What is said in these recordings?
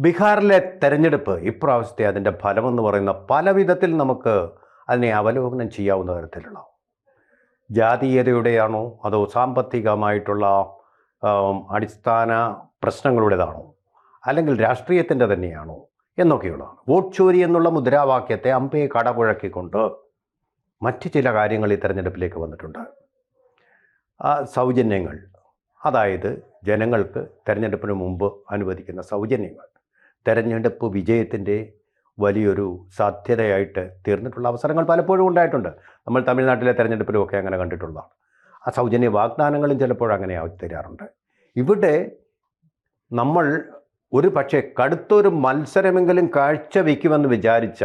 ബീഹാറിലെ തെരഞ്ഞെടുപ്പ് ഇപ്രാവശ്യത്തെ അതിൻ്റെ ഫലമെന്ന് പറയുന്ന പല വിധത്തിൽ നമുക്ക് അതിനെ അവലോകനം ചെയ്യാവുന്ന തരത്തിലുള്ള ജാതീയതയുടെയാണോ അതോ സാമ്പത്തികമായിട്ടുള്ള അടിസ്ഥാന പ്രശ്നങ്ങളുടേതാണോ അല്ലെങ്കിൽ രാഷ്ട്രീയത്തിൻ്റെ തന്നെയാണോ എന്നൊക്കെയുള്ളതാണ്. വോട്ട് ചോരി എന്നുള്ള മുദ്രാവാക്യത്തെ അമ്പയെ കടപുഴക്കിക്കൊണ്ട് മറ്റ് ചില കാര്യങ്ങൾ ഈ തെരഞ്ഞെടുപ്പിലേക്ക് വന്നിട്ടുണ്ട്. സൗജന്യങ്ങൾ, അതായത് ജനങ്ങൾക്ക് തെരഞ്ഞെടുപ്പിന് മുമ്പ് അനുവദിക്കുന്ന സൗജന്യങ്ങൾ തെരഞ്ഞെടുപ്പ് വിജയത്തിൻ്റെ വലിയൊരു സാധ്യതയായിട്ട് തീർന്നിട്ടുള്ള അവസരങ്ങൾ പലപ്പോഴും ഉണ്ടായിട്ടുണ്ട്. നമ്മൾ തമിഴ്നാട്ടിലെ തെരഞ്ഞെടുപ്പിലുമൊക്കെ അങ്ങനെ കണ്ടിട്ടുള്ളതാണ്. ആ സൗജന്യ വാഗ്ദാനങ്ങളും ചിലപ്പോൾ അങ്ങനെ തരാറുണ്ട്. ഇവിടെ നമ്മൾ ഒരു പക്ഷേ കടുത്തൊരു മത്സരമെങ്കിലും കാഴ്ചവെക്കുമെന്ന് വിചാരിച്ച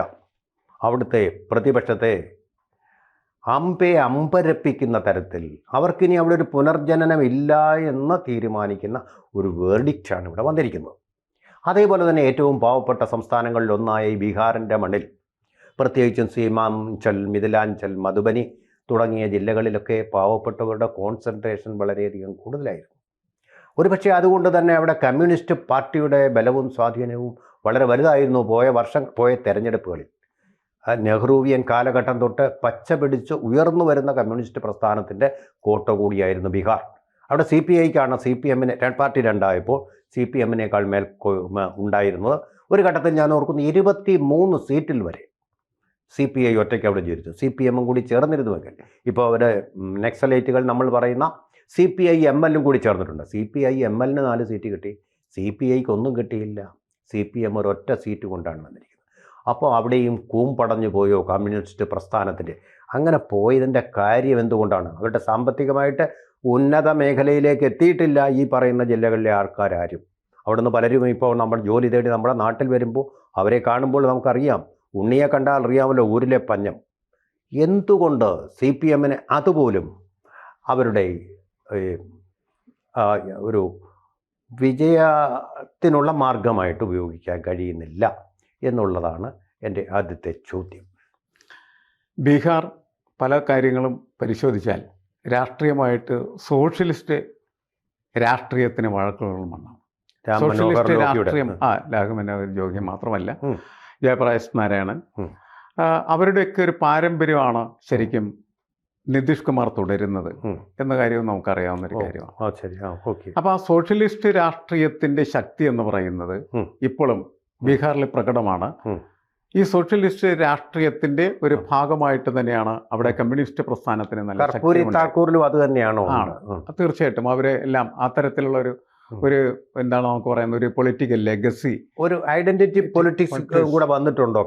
അവിടുത്തെ പ്രതിപക്ഷത്തെ അമ്പയെ അമ്പരപ്പിക്കുന്ന തരത്തിൽ അവർക്കിനി അവിടെ ഒരു പുനർജനനം ഇല്ല എന്ന് തീരുമാനിക്കുന്ന ഒരു വേർഡിക്റ്റാണ് ഇവിടെ വന്നിരിക്കുന്നത്. അതേപോലെ തന്നെ ഏറ്റവും പാവപ്പെട്ട സംസ്ഥാനങ്ങളിലൊന്നായ ഈ ബീഹാറിൻ്റെ മണ്ണിൽ, പ്രത്യേകിച്ചും സീമാഞ്ചൽ, മിഥിലാഞ്ചൽ, മധുബനി തുടങ്ങിയ ജില്ലകളിലൊക്കെ പാവപ്പെട്ടവരുടെ കോൺസെൻട്രേഷൻ വളരെയധികം കൂടുതലായിരുന്നു. ഒരുപക്ഷെ അതുകൊണ്ട് തന്നെ അവിടെ കമ്മ്യൂണിസ്റ്റ് പാർട്ടിയുടെ ബലവും സ്വാധീനവും വളരെ വലുതായിരുന്നു പോയ തെരഞ്ഞെടുപ്പുകളിൽ. നെഹ്റുവിയൻ കാലഘട്ടം തൊട്ട് പച്ച പിടിച്ച് ഉയർന്നു വരുന്ന കമ്മ്യൂണിസ്റ്റ് പ്രസ്ഥാനത്തിൻ്റെ കോട്ട കൂടിയായിരുന്നു ബീഹാർ. അവിടെ CPIക്കാണ്, CPM-ന് പാർട്ടി രണ്ടായപ്പോൾ CPM-നേക്കാൾ മേൽ ഉണ്ടായിരുന്നത്. ഒരു ഘട്ടത്തിൽ ഞാൻ ഓർക്കുന്നു 23 സീറ്റിൽ വരെ CPI ഒറ്റയ്ക്ക് അവിടെ ജയിച്ചു. CPM കൂടി ചേർന്നിരുന്നുവെങ്കിൽ ഇപ്പോൾ അവരുടെ നക്സലൈറ്റുകൾ നമ്മൾ പറയുന്ന CPI-ML കൂടി ചേർന്നിട്ടുണ്ട്. CPI-ML-ന് 4 സീറ്റ് കിട്ടി, CPIക്ക് ഒന്നും കിട്ടിയില്ല. CPM ഒരൊറ്റ സീറ്റ് കൊണ്ടാണ് വന്നിരിക്കുന്നത്. അപ്പോൾ അവിടെയും കൂമ്പടഞ്ഞു പോയോ കമ്മ്യൂണിസ്റ്റ് പ്രസ്ഥാനത്തിൻ്റെ? അങ്ങനെ പോയതിൻ്റെ കാര്യം എന്തുകൊണ്ടാണ്? അവരുടെ സാമ്പത്തികമായിട്ട് ഉന്നത മേഖലയിലേക്ക് എത്തിയിട്ടില്ല ഈ പറയുന്ന ജില്ലകളിലെ ആൾക്കാരും. അവിടുന്ന് പലരും ഇപ്പോൾ നമ്മൾ ജോലി തേടി നമ്മുടെ നാട്ടിൽ വരുമ്പോൾ അവരെ കാണുമ്പോൾ നമുക്കറിയാം, ഉണ്ണിയെ കണ്ടാൽ അറിയാമല്ലോ ഊരിലെ പഞ്ഞം. എന്തുകൊണ്ട് CPM-ന് അതുപോലും അവരുടെ ഒരു വിജയത്തിനുള്ള മാർഗമായിട്ട് ഉപയോഗിക്കാൻ കഴിയുന്നില്ല എന്നുള്ളതാണ് എൻ്റെ ആദ്യത്തെ ചോദ്യം. ബീഹാർ പല കാര്യങ്ങളും പരിശോധിച്ചാൽ രാഷ്ട്രീയമായിട്ട് സോഷ്യലിസ്റ്റ് രാഷ്ട്രീയത്തിന് വഴക്കുകളുമാണ്. സോഷ്യലിസ്റ്റ് രാഷ്ട്രീയം രാഘവനോഹർ ജോഗി മാത്രമല്ല, ജയപ്രകാശ് നാരായണൻ, അവരുടെയൊക്കെ ഒരു പാരമ്പര്യമാണ് ശരിക്കും നിതീഷ് കുമാർ തുടരുന്നത് എന്ന കാര്യവും നമുക്കറിയാവുന്നൊരു കാര്യമാണ്. അപ്പോൾ ആ സോഷ്യലിസ്റ്റ് രാഷ്ട്രീയത്തിൻ്റെ ശക്തി എന്ന് പറയുന്നത് ഇപ്പോഴും ബീഹാറിൽ പ്രകടമാണ്. ഈ സോഷ്യലിസ്റ്റ് രാഷ്ട്രീയത്തിൻ്റെ ഒരു ഭാഗമായിട്ട് തന്നെയാണ് അവിടെ കമ്മ്യൂണിസ്റ്റ് പ്രസ്ഥാനത്തിന് നല്ല ശക്തി. അത് തന്നെയാണോ? തീർച്ചയായിട്ടും അവരെ എല്ലാം ആ തരത്തിലുള്ള ഒരു എന്താണ് നമുക്ക് പറയുന്നത്, ഒരു പൊളിറ്റിക്കൽ ലെഗസി, ഒരു ഐഡന്റിറ്റി പൊളിറ്റിക്സ് കൂടെ വന്നിട്ടുണ്ടോ?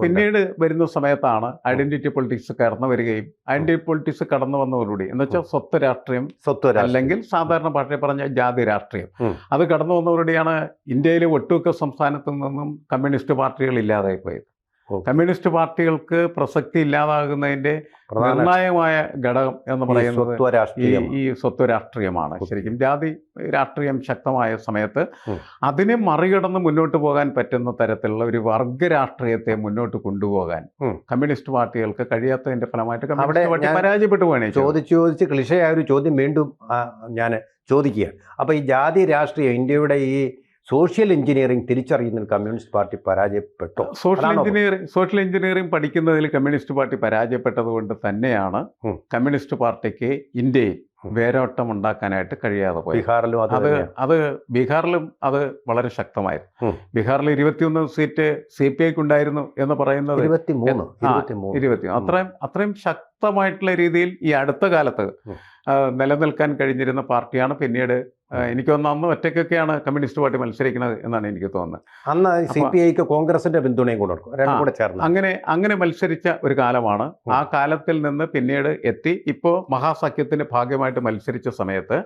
പിന്നീട് വരുന്ന സമയത്താണ് ഐഡന്റിറ്റി പൊളിറ്റിക്സ് കടന്നു വരികയും ഐഡന്റിറ്റി പൊളിറ്റിക്സ് കടന്നു വന്നതോടുകൂടി എന്ന് വെച്ചാൽ സ്വത്ത് രാഷ്ട്രീയം അല്ലെങ്കിൽ സാധാരണ ഭാഷയിൽ പറഞ്ഞ ജാതി രാഷ്ട്രീയം അത് കടന്നു വന്നതോടുകൂടിയാണ് ഇന്ത്യയിലെ ഒട്ടുമിക്ക സംസ്ഥാനത്തു നിന്നും കമ്മ്യൂണിസ്റ്റ് പാർട്ടികൾ ഇല്ലാതായി പോയത്. കമ്മ്യൂണിസ്റ്റ് പാർട്ടികൾക്ക് പ്രസക്തി ഇല്ലാതാകുന്നതിൻ്റെ നിർണായകമായ ഘടകം എന്ന് പറയുന്നത് ഈ സ്വത്വ രാഷ്ട്രീയമാണ്. ശരിക്കും ജാതി രാഷ്ട്രീയം ശക്തമായ സമയത്ത് അതിനെ മറികടന്ന് മുന്നോട്ട് പോകാൻ പറ്റുന്ന തരത്തിലുള്ള ഒരു വർഗ രാഷ്ട്രീയത്തെ മുന്നോട്ട് കൊണ്ടുപോകാൻ കമ്മ്യൂണിസ്റ്റ് പാർട്ടികൾക്ക് കഴിയാത്തതിന്റെ ഫലമായിട്ട് കമ്മ്യൂണിസ്റ്റ് പാർട്ടി പരാജയപ്പെട്ടു പോകണേ. ചോദിച്ച് ക്ലിഷയായ ഒരു ചോദ്യം വീണ്ടും ഞാൻ ചോദിക്കുകയാണ്. അപ്പോൾ ഈ ജാതി രാഷ്ട്രീയം, ഇന്ത്യയുടെ ഈ സോഷ്യൽ എഞ്ചിനീയറിംഗ് തിരിച്ചറിയുന്നതിൽ കമ്മ്യൂണിസ്റ്റ് പാർട്ടി പരാജയപ്പെട്ടോ? സോഷ്യൽ എഞ്ചിനീയറിംഗ് പഠിക്കുന്നതിൽ കമ്മ്യൂണിസ്റ്റ് പാർട്ടി പരാജയപ്പെട്ടത് കൊണ്ട് തന്നെയാണ് കമ്മ്യൂണിസ്റ്റ് പാർട്ടിക്ക് ഇന്ത്യയിൽ വേരോട്ടം ഉണ്ടാക്കാനായിട്ട് കഴിയാതെ പോയി. ബീഹാറിലും അത് വളരെ ശക്തമായിരുന്നു. ബീഹാറിൽ 21 സീറ്റ് CPIക്ക് ഉണ്ടായിരുന്നു എന്ന് പറയുന്നത് 23 അത്രയും ശക്തമായിട്ടുള്ള രീതിയിൽ ഈ അടുത്ത കാലത്ത് നിലനിൽക്കാൻ കഴിഞ്ഞിരുന്ന പാർട്ടിയാണ്. പിന്നീട് എനിക്ക് തോന്നുന്നു അന്ന് ഒറ്റയ്ക്കൊക്കെയാണ് കമ്മ്യൂണിസ്റ്റ് പാർട്ടി മത്സരിക്കുന്നത് എന്നാണ് എനിക്ക് തോന്നുന്നത്. അന്ന് CPIക്ക് കോൺഗ്രസിന്റെ പിന്തുണയും കൊടുക്കും. അങ്ങനെ മത്സരിച്ച ഒരു കാലമാണ്. ആ കാലത്തിൽ നിന്ന് പിന്നീട് എത്തി ഇപ്പോൾ മഹാസഖ്യത്തിന്റെ ഭാഗമായിട്ട് മത്സരിച്ച സമയത്ത്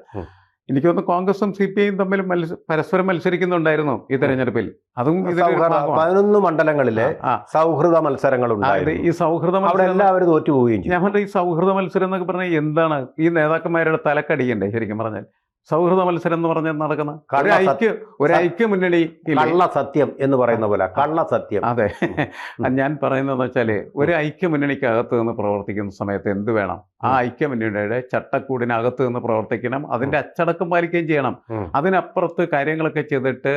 എനിക്ക് തോന്നുന്നു കോൺഗ്രസും CPIയും തമ്മിൽ പരസ്പരം മത്സരിക്കുന്നുണ്ടായിരുന്നു ഈ തെരഞ്ഞെടുപ്പിൽ. അതും 11 മണ്ഡലങ്ങളിലെ സൗഹൃദ മത്സരങ്ങളുണ്ടായിരുന്നു. ഈ സൗഹൃദ എല്ലാവരും തോറ്റുപോവുകയും ചെയ്യും. ഞാൻ പറഞ്ഞ ഈ സൗഹൃദ മത്സരം എന്നൊക്കെ പറഞ്ഞാൽ എന്താണ്? ഈ നേതാക്കന്മാരുടെ തലക്കടിയണ്ടേ ശരിക്കും പറഞ്ഞാൽ? സൗഹൃദ മത്സരം എന്ന് പറഞ്ഞാൽ നടക്കുന്ന ഒരു ഐക്യ മുന്നണി, സത്യം എന്ന് പറയുന്ന പോലെ കള്ളസത്യം. അതെ, ഞാൻ പറയുന്നതെന്ന് വെച്ചാൽ ഒരു ഐക്യ മുന്നണിക്കകത്ത് നിന്ന് പ്രവർത്തിക്കുന്ന സമയത്ത് എന്ത് വേണം? ആ ഐക്യ മുന്നണിയുടെ ചട്ടക്കൂടിനകത്ത് നിന്ന് പ്രവർത്തിക്കണം, അതിന്റെ അച്ചടക്കം പാലിക്കുകയും ചെയ്യണം. അതിനപ്പുറത്ത് കാര്യങ്ങളൊക്കെ ചെയ്തിട്ട്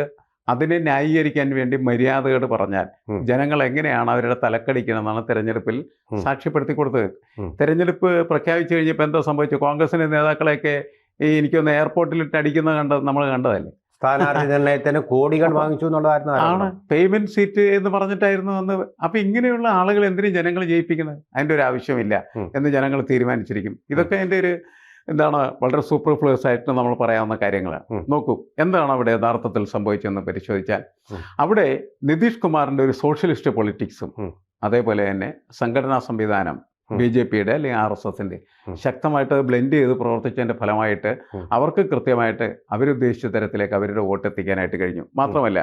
അതിനെ ന്യായീകരിക്കാൻ വേണ്ടി മര്യാദയോട് പറഞ്ഞാൽ ജനങ്ങൾ എങ്ങനെയാണ് അവരുടെ തലക്കടിക്കണമെന്നാണ് തെരഞ്ഞെടുപ്പിൽ സാക്ഷ്യപ്പെടുത്തി കൊടുത്തത്. തെരഞ്ഞെടുപ്പ് പ്രഖ്യാപിച്ചു കഴിഞ്ഞപ്പോൾ എന്താ സംഭവിച്ചു? കോൺഗ്രസിന്റെ നേതാക്കളെയൊക്കെ എനിക്കൊന്ന് എയർപോർട്ടിലിട്ട് അടിക്കുന്നത് നമ്മൾ കണ്ടതല്ലേ. സ്ഥാനാർത്ഥി നിർണയത്തിന് കോടികൾ വാങ്ങിച്ചു എന്നുള്ളതായിരുന്നു ആണ് പേയ്മെന്റ് സീറ്റ് എന്ന് പറഞ്ഞിട്ടായിരുന്നു അന്ന്. അപ്പൊ ഇങ്ങനെയുള്ള ആളുകൾ എന്തിനും ജനങ്ങൾ ജയിപ്പിക്കുന്നത്? അതിന്റെ ഒരു ആവശ്യമില്ല എന്ന് ജനങ്ങൾ തീരുമാനിച്ചിരിക്കും. ഇതൊക്കെ എൻ്റെ ഒരു വളരെ സൂപ്പർഫ്ലൂസ് ആയിട്ട് നമ്മൾ പറയാവുന്ന കാര്യങ്ങളാണ്. നോക്കൂ, എന്താണ് അവിടെ യഥാർത്ഥത്തിൽ സംഭവിച്ചതെന്ന് പരിശോധിച്ചാൽ, അവിടെ നിതീഷ് കുമാറിന്റെ ഒരു സോഷ്യലിസ്റ്റ് പൊളിറ്റിക്സും അതേപോലെ തന്നെ സംഘടനാ സംവിധാനം BJPയുടെ അല്ലെങ്കിൽ RSSന്റെ ശക്തമായിട്ട് ബ്ലെൻഡ് ചെയ്ത് പ്രവർത്തിച്ചതിന്റെ ഫലമായിട്ട് അവർക്ക് കൃത്യമായിട്ട് അവരുദ്ദേശിച്ച തരത്തിലേക്ക് അവരുടെ വോട്ട് എത്തിക്കാനായിട്ട് കഴിഞ്ഞു. മാത്രമല്ല,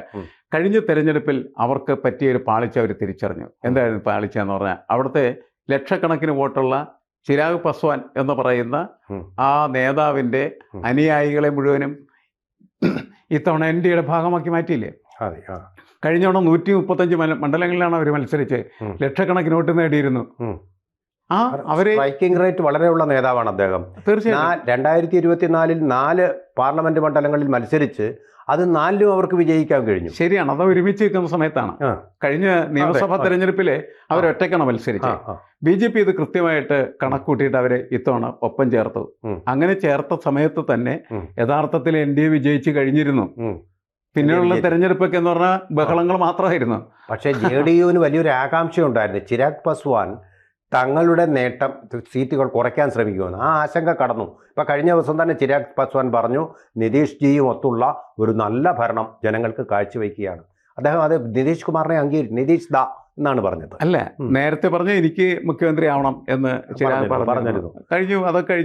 കഴിഞ്ഞ തെരഞ്ഞെടുപ്പിൽ അവർക്ക് പറ്റിയൊരു പാളിച്ച അവർ തിരിച്ചറിഞ്ഞു. എന്തായിരുന്നു പാളിച്ച എന്ന് പറഞ്ഞാൽ, അവിടുത്തെ ലക്ഷക്കണക്കിന് വോട്ടുള്ള ചിരാഗ് പസ്വാൻ എന്ന് പറയുന്ന ആ നേതാവിൻ്റെ അനുയായികളെ മുഴുവനും ഇത്തവണ NDAയുടെ ഭാഗമാക്കി മാറ്റിയില്ലേ. കഴിഞ്ഞ തവണ 135 മണ്ഡലങ്ങളിലാണ് അവർ മത്സരിച്ച് ലക്ഷക്കണക്കിന് വോട്ട് നേടിയിരുന്നു. അവരെ സ്ട്രൈക്കിംഗ് റേറ്റ് വളരെയുള്ള നേതാവാണ് അദ്ദേഹം. തീർച്ചയായും 2024 4 പാർലമെന്റ് മണ്ഡലങ്ങളിൽ മത്സരിച്ച് അത് 4ലും അവർക്ക് വിജയിക്കാൻ കഴിഞ്ഞു. ശരിയാണ്, അത് ഒരുമിച്ച് നിൽക്കുന്ന സമയത്താണ്. കഴിഞ്ഞ നിയമസഭാ തെരഞ്ഞെടുപ്പിലെ അവർ ഒറ്റയ്ക്കാണ് മത്സരിച്ചത്. BJP ഇത് കൃത്യമായിട്ട് കണക്കൂട്ടിയിട്ട് അവരെ ഇത്തവണ ഒപ്പം ചേർത്തു. അങ്ങനെ ചേർത്ത സമയത്ത് തന്നെ യഥാർത്ഥത്തിൽ NDA വിജയിച്ചു കഴിഞ്ഞിരുന്നു. പിന്നെയുള്ള തെരഞ്ഞെടുപ്പൊക്കെ എന്ന് പറഞ്ഞാൽ ബഹളങ്ങൾ മാത്രമായിരുന്നു. പക്ഷേ JDUവിന് വലിയൊരു ആകാംക്ഷ ഉണ്ടായിരുന്നു. ചിരാഗ് പസ്വാൻ തങ്ങളുടെ നേട്ടം സീറ്റുകൾ കുറയ്ക്കാൻ ശ്രമിക്കുമെന്ന്. ആ ആശങ്ക കടന്നു. ഇപ്പം കഴിഞ്ഞ ദിവസം തന്നെ ചിരാഗ് പസ്വാൻ പറഞ്ഞു, നിതീഷ് ജിയും ഒത്തുള്ള ഒരു നല്ല ഭരണം ജനങ്ങൾക്ക് കാഴ്ചവെക്കുകയാണ്. അദ്ദേഹം അത് നിതീഷ് കുമാറിനെ നിതീഷ് ദാ എന്നാണ് പറഞ്ഞത്. അല്ല, നേരത്തെ പറഞ്ഞ എനിക്ക് മുഖ്യമന്ത്രി ആവണം എന്ന് ചിരാഗ് പറഞ്ഞിരുന്നു. കഴിഞ്ഞു, അതൊക്കെ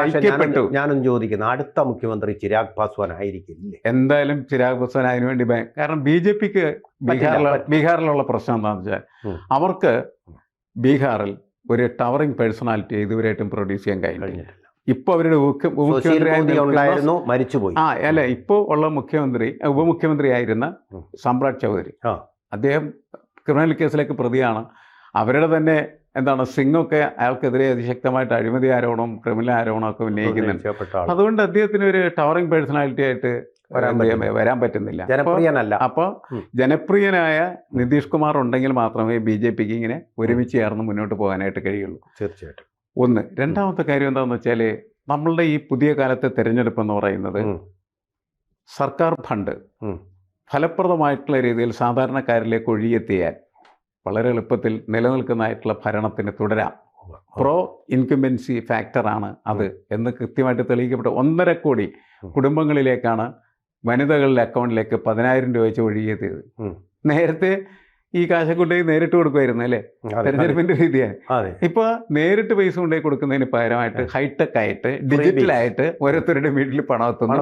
കഴിഞ്ഞു. ഞാനും ചോദിക്കുന്നു, അടുത്ത മുഖ്യമന്ത്രി ചിരാഗ് പാസ്വാൻ ആയിരിക്കില്ലേ? എന്തായാലും ചിരാഗ് പാസ്വാൻ അതിനുവേണ്ടി, കാരണം BJPക്ക് ബീഹാറിലുള്ള പ്രശ്നം എന്താണെന്ന് വെച്ചാൽ, അവർക്ക് ബീഹാറിൽ ഒരു ടവറിംഗ് പേഴ്സണാലിറ്റി ഇതുവരെയായിട്ടും പ്രൊഡ്യൂസ് ചെയ്യാൻ കഴിഞ്ഞിട്ടില്ല. ഇപ്പോൾ അവരുടെ ഉപമുഖ്യമന്ത്രിയായിരുന്നു മരിച്ചുപോയി. അല്ല, ഇപ്പോൾ ഉള്ള ഉപമുഖ്യമന്ത്രിയായിരുന്ന സമ്രാട് ചൗധരി, അദ്ദേഹം ക്രിമിനൽ കേസിലേക്ക് പ്രതിയാണ്. അവരുടെ തന്നെ സിംഗൊക്കെ അയാൾക്കെതിരെ അതിശക്തമായിട്ട് അഴിമതി ആരോപണം, ക്രിമിനൽ ആരോപണമൊക്കെ ഉന്നയിക്കുന്നുണ്ട്. അതുകൊണ്ട് അദ്ദേഹത്തിന് ഒരു ടവറിംഗ് പേഴ്സണാലിറ്റി ആയിട്ട് വരാൻ പറ്റുന്നില്ല. ജനപ്രിയനല്ല. അപ്പോൾ ജനപ്രിയനായ നിതീഷ് കുമാർ ഉണ്ടെങ്കിൽ മാത്രമേ BJPക്ക് ഇങ്ങനെ ഒരുമിച്ച് ചേർന്ന് മുന്നോട്ട് പോകാനായിട്ട് കഴിയുള്ളൂ. തീർച്ചയായിട്ടും. ഒന്ന്. രണ്ടാമത്തെ കാര്യം എന്താണെന്ന് വെച്ചാൽ, നമ്മളുടെ ഈ പുതിയ കാലത്തെ തെരഞ്ഞെടുപ്പ് എന്ന് പറയുന്നത് സർക്കാർ ഫണ്ട് ഫലപ്രദമായിട്ടുള്ള രീതിയിൽ സാധാരണക്കാരിലേക്ക് ഒഴുകിയെത്തിയാൽ വളരെ എളുപ്പത്തിൽ നിലനിൽക്കുന്നതായിട്ടുള്ള ഭരണത്തിന് തുടരാം. പ്രോ ഇൻകംബൻസി ഫാക്ടറാണ് അത് എന്ന് കൃത്യമായിട്ട് തെളിയിക്കപ്പെട്ട 1.5 കോടി കുടുംബങ്ങളിലേക്കാണ് വനിതകളുടെ അക്കൗണ്ടിലേക്ക് 10,000 രൂപ വെച്ച് ഒഴുകിയെത്തിയത്. നേരത്തെ ഈ കാശ് കൊണ്ടുപോയി നേരിട്ട് കൊടുക്കുമായിരുന്നു അല്ലേ, തെരഞ്ഞെടുപ്പിന്റെ രീതിയാണ്. ഇപ്പൊ നേരിട്ട് പൈസ കൊണ്ടുപോയി കൊടുക്കുന്നതിന് പകരമായിട്ട് ഹൈടെക് ആയിട്ട് ഡിജിറ്റലായിട്ട് ഓരോരുത്തരുടെ വീട്ടിൽ പണം എത്തുന്നു.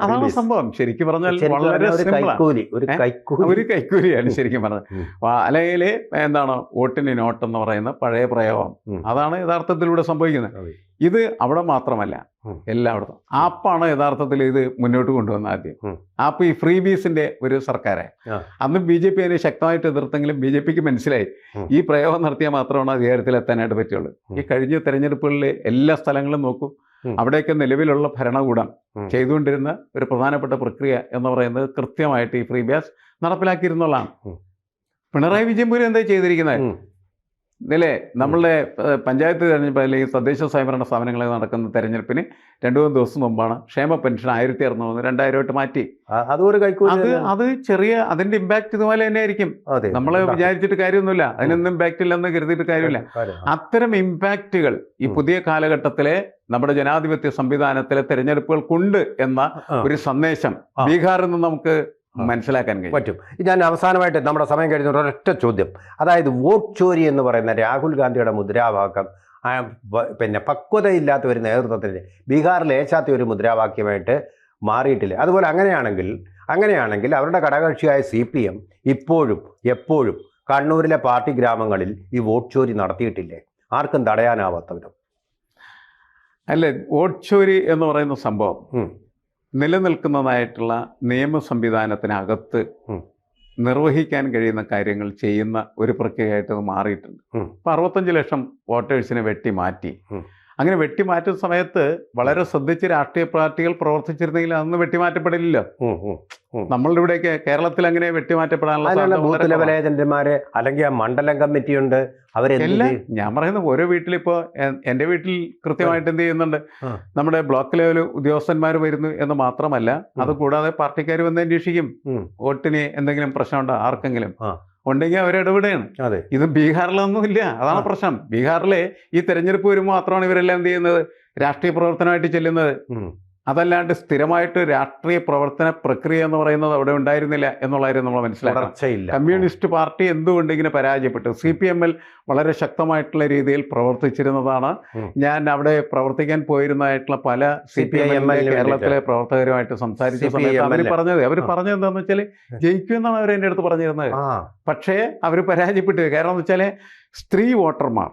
അതാണ് സംഭവം. ശരിക്കും പറഞ്ഞാൽ വളരെ ഒരു കൈക്കൂലിയാണ് ശരിക്കും പറഞ്ഞത്. അല്ലെങ്കിൽ വോട്ടിന് നോട്ട് എന്ന് പറയുന്ന പഴയ പ്രയോഗം, അതാണ് യഥാർത്ഥത്തിലൂടെ സംഭവിക്കുന്നത്. ഇത് അവിടെ മാത്രമല്ല, എല്ലായിടത്തും. ആപ്പാണ് യഥാർത്ഥത്തിൽ ഇത് മുന്നോട്ട് കൊണ്ടുവന്ന ആദ്യം. ആപ്പ് ഈ ഫ്രീ ബീസിന്റെ ഒരു സർക്കാരായി. അന്ന് BJP അതിനെ ശക്തമായിട്ട് എതിർത്തെങ്കിലും BJPക്ക് മനസ്സിലായി ഈ പ്രയോഗം നടത്തിയാൽ മാത്രമാണ് അധികാരത്തിൽ എത്താനായിട്ട് പറ്റുള്ളൂ. ഈ കഴിഞ്ഞ തെരഞ്ഞെടുപ്പുകളിലെ എല്ലാ സ്ഥലങ്ങളും നോക്കൂ, അവിടെയൊക്കെ നിലവിലുള്ള ഭരണകൂടം ചെയ്തുകൊണ്ടിരുന്ന ഒരു പ്രധാനപ്പെട്ട പ്രക്രിയ എന്ന് പറയുന്നത് കൃത്യമായിട്ട് ഈ ഫ്രീ ബീസ് നടപ്പിലാക്കിയിരുന്നുള്ളതാണ്. പിണറായി വിജയൻ പോലും എന്താ ചെയ്തിരിക്കുന്നത്? ഇല്ലേ, നമ്മളുടെ പഞ്ചായത്ത് തെരഞ്ഞെടുപ്പ് അല്ലെങ്കിൽ തദ്ദേശ സ്വയംഭരണ സ്ഥാപനങ്ങളിൽ നടക്കുന്ന തെരഞ്ഞെടുപ്പിന് 2-3 ദിവസം മുമ്പാണ് ക്ഷേമ പെൻഷൻ 1600 2000 മാറ്റി. അത് ചെറിയ അതിന്റെ ഇമ്പാക്ട് ഇതുപോലെ തന്നെ ആയിരിക്കും. നമ്മൾ വിചാരിച്ചിട്ട് കാര്യമൊന്നുമില്ല, അതിനൊന്നും ഇമ്പാക്ട് ഇല്ലെന്ന് കരുതിയിട്ട് കാര്യമില്ല. അത്തരം ഇമ്പാക്റ്റുകൾ ഈ പുതിയ കാലഘട്ടത്തിലെ നമ്മുടെ ജനാധിപത്യ സംവിധാനത്തിലെ തെരഞ്ഞെടുപ്പുകൾക്കുണ്ട് എന്ന ഒരു സന്ദേശം ബീഹാറിൽ നിന്ന് നമുക്ക് മനസ്സിലാക്കാൻ പറ്റും. ഞാൻ അവസാനമായിട്ട് നമ്മുടെ സമയം കഴിഞ്ഞ ഒരൊറ്റ ചോദ്യം, അതായത് വോട്ട് ചോരി എന്ന് പറയുന്ന രാഹുൽ ഗാന്ധിയുടെ മുദ്രാവാക്യം പക്വതയില്ലാത്ത ഒരു നേതൃത്വത്തിന് ബീഹാറിൽ ഏശാത്ത ഒരു മുദ്രാവാക്യമായിട്ട് മാറിയിട്ടില്ല. അതുപോലെ അങ്ങനെയാണെങ്കിൽ അവരുടെ ഘടകകക്ഷിയായ CPM ഇപ്പോഴും എപ്പോഴും കണ്ണൂരിലെ പാർട്ടി ഗ്രാമങ്ങളിൽ ഈ വോട്ട് ചോരി നടത്തിയിട്ടില്ലേ? ആർക്കും തടയാനാവാത്ത വിധം. അല്ലേ, വോട്ട് ചോരി എന്ന് പറയുന്ന സംഭവം നിലനിൽക്കുന്നതായിട്ടുള്ള നിയമ സംവിധാനത്തിനകത്ത് നിർവഹിക്കാൻ കഴിയുന്ന കാര്യങ്ങൾ ചെയ്യുന്ന ഒരു പ്രക്രിയയായിട്ട് അത് മാറിയിട്ടുണ്ട്. ഇപ്പോൾ 65 ലക്ഷം വോട്ടേഴ്സിനെ വെട്ടി മാറ്റി അങ്ങനെ വെട്ടിമാറ്റുന്ന സമയത്ത് വളരെ ശ്രദ്ധിച്ച് രാഷ്ട്രീയ പാർട്ടികൾ പ്രവർത്തിച്ചിരുന്നെങ്കിൽ അതൊന്നും വെട്ടിമാറ്റപ്പെടില്ലല്ലോ. നമ്മളുടെ ഇവിടെയൊക്കെ കേരളത്തിൽ അങ്ങനെ വെട്ടിമാറ്റപ്പെടാനുള്ള ബൂത്ത് ലെവൽ ഏജന്റുമാര് അല്ലെങ്കിൽ ആ മണ്ഡലം കമ്മിറ്റി ഉണ്ട്, എല്ലാം ഞാൻ പറയുന്നത് ഓരോ വീട്ടിലിപ്പോ എൻ്റെ വീട്ടിൽ കൃത്യമായിട്ട് എന്ത് ചെയ്യുന്നുണ്ട്, നമ്മുടെ ബ്ലോക്ക് ലെവൽ ഉദ്യോഗസ്ഥന്മാർ വരുന്നു എന്ന് മാത്രമല്ല, അത് കൂടാതെ പാർട്ടിക്കാർ വന്ന് അന്വേഷിക്കും വോട്ടിന് എന്തെങ്കിലും പ്രശ്നമുണ്ടോ ആർക്കെങ്കിലും ഉണ്ടെങ്കിൽ അവരിടപെടുകയാണ്. ഇത് ബീഹാറിലൊന്നും ഇല്ല, അതാണ് പ്രശ്നം. ബീഹാറിലെ ഈ തെരഞ്ഞെടുപ്പ് വരുമ്പോൾ മാത്രമാണ് ഇവരെല്ലാം എന്ത് ചെയ്യുന്നത്, രാഷ്ട്രീയ പ്രവർത്തനമായിട്ട് ചെല്ലുന്നത്. അതല്ലാണ്ട് സ്ഥിരമായിട്ട് രാഷ്ട്രീയ പ്രവർത്തന പ്രക്രിയ എന്ന് പറയുന്നത് അവിടെ ഉണ്ടായിരുന്നില്ല എന്നുള്ളതായിരുന്നു നമ്മൾ മനസ്സിലാക്കണം. കമ്മ്യൂണിസ്റ്റ് പാർട്ടി എന്തുകൊണ്ട് ഇങ്ങനെ പരാജയപ്പെട്ടു? CPM-ൽ വളരെ ശക്തമായിട്ടുള്ള രീതിയിൽ പ്രവർത്തിച്ചിരുന്നതാണ്. ഞാൻ അവിടെ പ്രവർത്തിക്കാൻ പോയിരുന്നതായിട്ടുള്ള പല CPM കേരളത്തിലെ പ്രവർത്തകരുമായിട്ട് സംസാരിച്ച സമയത്ത് അവർ പറഞ്ഞത് എന്താണെന്ന് വെച്ചാൽ ജയിക്കുമെന്നാണ് അവർ എൻ്റെ അടുത്ത് പറഞ്ഞിരുന്നത്. പക്ഷേ അവർ പരാജയപ്പെട്ടു. കാരണം എന്ന് വെച്ചാൽ സ്ത്രീ വോട്ടർമാർ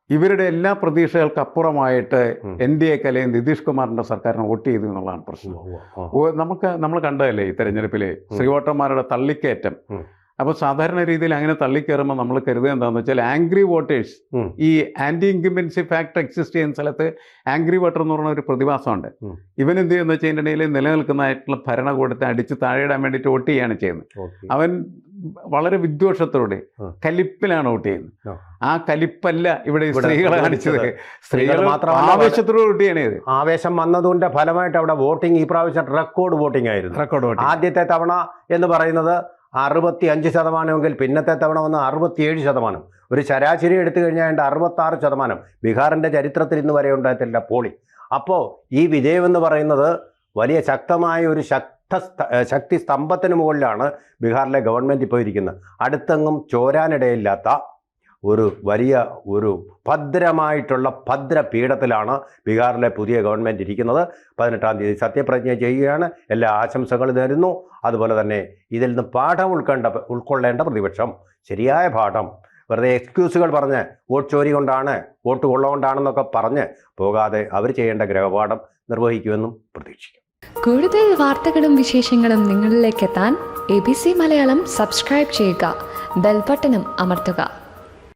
ഇവരുടെ എല്ലാ പ്രതീക്ഷകൾക്ക് അപ്പുറമായിട്ട് NDA അല്ലെങ്കിൽ നിതീഷ് കുമാറിന്റെ സർക്കാരിനെ വോട്ട് ചെയ്തു എന്നുള്ളതാണ് പ്രശ്നം. നമ്മൾ കണ്ടതല്ലേ ഈ തെരഞ്ഞെടുപ്പിലെ സ്ത്രീ വോട്ടർമാരുടെ തള്ളിക്കയറ്റം. അപ്പോൾ സാധാരണ രീതിയിൽ അങ്ങനെ തള്ളിക്കയറുമ്പോൾ നമ്മൾ കരുതുക എന്താണെന്ന് വെച്ചാൽ ആംഗ്രി വോട്ടേഴ്സ്, ഈ ആന്റി ഇൻകംബൻസി ഫാക്ടർ എക്സിസ്റ്റ് ചെയ്യുന്ന സ്ഥലത്ത് ആംഗ്രി വോട്ടർ എന്ന് പറഞ്ഞ ഒരു പ്രതിഭാസമുണ്ട്. ഇവൻ എന്ത് ചെയ്യുന്ന വെച്ചാൽ ഇതിൻ്റെ ഇടയിൽ നിലനിൽക്കുന്നതായിട്ടുള്ള ഭരണകൂടത്തെ അടിച്ച് താഴെയിടാൻ വേണ്ടിയിട്ട് വോട്ട് ചെയ്യുകയാണ് ചെയ്യുന്നത്. അവൻ വളരെ വിദ്വേഷത്തോടെ കലിപ്പിലാണ് വോട്ട് ചെയ്യുന്നത്. ആ കലിപ്പല്ല ഇവിടെ സ്ത്രീകളെ കാണിച്ചത്. സ്ത്രീകൾ മാത്രം ആവേശത്തോട് വോട്ട് ചെയ്യണേ. ആവേശം വന്നതുകൊണ്ട് ഫലമായിട്ട് അവിടെ വോട്ടിംഗ് ഈ പ്രാവശ്യം റെക്കോർഡ് വോട്ടിംഗ് ആയിരുന്നു. ആദ്യത്തെ തവണ എന്ന് പറയുന്നത് 65%, പിന്നത്തെ തവണ വന്ന് 67%. ഒരു ശരാശരി എടുത്തു കഴിഞ്ഞാൽ 66%. ബീഹാറിൻ്റെ ചരിത്രത്തിൽ ഇന്ന് വരെ ഉണ്ടായിട്ടില്ല പോളിംഗ്. അപ്പോൾ ഈ വിജയമെന്ന് പറയുന്നത് വലിയ ശക്തമായ ഒരു ശക്തി സ്തംഭത്തിന് മുകളിലാണ് ബീഹാറിലെ ഗവൺമെൻറ് ഇപ്പോൾ ഇരിക്കുന്നത്. അടുത്തെങ്ങും ചോരാനിടയില്ലാത്ത ഒരു ഭദ്രമായിട്ടുള്ള ഭദ്രപീഠത്തിലാണ് ബീഹാറിലെ പുതിയ ഗവൺമെൻറ് ഇരിക്കുന്നത്. 18-ാം തീയതി സത്യപ്രതിജ്ഞ ചെയ്യുകയാണ്. എല്ലാ ആശംസകളും നേരുന്നു. അതുപോലെ തന്നെ ഇതിൽ നിന്ന് പാഠം ഉൾക്കൊള്ളേണ്ട പ്രതിപക്ഷം ശരിയായ പാഠം, വെറുതെ എക്സ്ക്യൂസുകൾ പറഞ്ഞ് വോട്ട് ചോരി കൊണ്ടാണ്, വോട്ട് കൊള്ളകൊണ്ടാണെന്നൊക്കെ പറഞ്ഞ് പോകാതെ അവർ ചെയ്യേണ്ട ഗ്രഹപാഠം നിർവഹിക്കുമെന്നും പ്രതീക്ഷിക്കും. കൂടുതൽ വാർത്തകളും വിശേഷങ്ങളും നിങ്ങളിലേക്ക് എത്താൻ ABC മലയാളം സബ്സ്ക്രൈബ് ചെയ്യുക, ബെൽ ബട്ടണും അമർത്തുക.